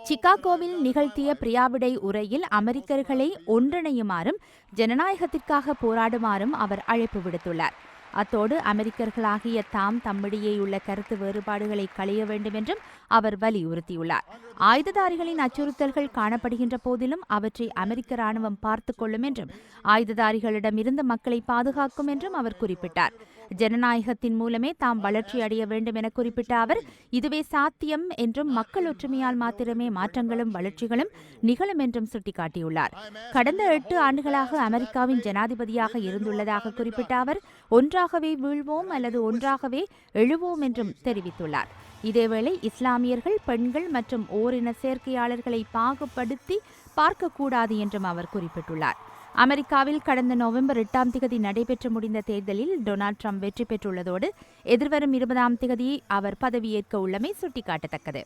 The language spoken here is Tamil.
சிகாகோவில் நிகழ்த்திய பிரியாவிடை உரையில் அமெரிக்கர்களை ஒன்றிணையுமாறும் ஜனநாயகத்திற்காக போராடுமாறும் அவர் அழைப்பு விடுத்துள்ளார். அத்தோடு அமெரிக்கர்களாகிய தாம் தம்மிடையேயுள்ள கருத்து வேறுபாடுகளை களைய வேண்டும் என்றும் அவர் வலியுறுத்தியுள்ளார். ஆயுததாரிகளின் அச்சுறுத்தல்கள் காணப்படுகின்ற போதிலும் அவற்றை அமெரிக்க ராணுவம் பார்த்துக் கொள்ளும் என்றும் ஆயுததாரிகளிடமிருந்து மக்களை பாதுகாக்கும் என்றும் அவர் குறிப்பிட்டார். ஜனநாயகத்தின் மூலமே தாம் வளர்ச்சி அடைய வேண்டும் என குறிப்பிட்ட அவர் இதுவே சாத்தியம் என்றும் மக்கள் ஒற்றுமையால் மாத்திரமே மாற்றங்களும் வளர்ச்சிகளும் நிகழும் என்றும் சுட்டிக்காட்டியுள்ளார். கடந்த 8 ஆண்டுகளாக அமெரிக்காவின் ஜனாதிபதியாக இருந்துள்ளதாக குறிப்பிட்ட அவர் ஒன்றாகவே வீழ்வோம் அல்லது ஒன்றாகவே எழுவோம் என்றும் தெரிவித்துள்ளார். இதேவேளை இஸ்லாமியர்கள், பெண்கள் மற்றும் ஓரின சேர்க்கையாளர்களை பாகுபடுத்தி பார்க்கக்கூடாது என்றும் அவர் குறிப்பிட்டுள்ளார். அமெரிக்காவில் கடந்த நவம்பர் 8ஆம் திகதி நடைபெற்று முடிந்த தேர்தலில் டொனால்ட் ட்ரம்ப் வெற்றி பெற்றுள்ளதோடு எதிர்வரும் 20ஆம் திகதி அவர் பதவியேற்க உள்ளமை சுட்டிக்காட்டத்தக்கது.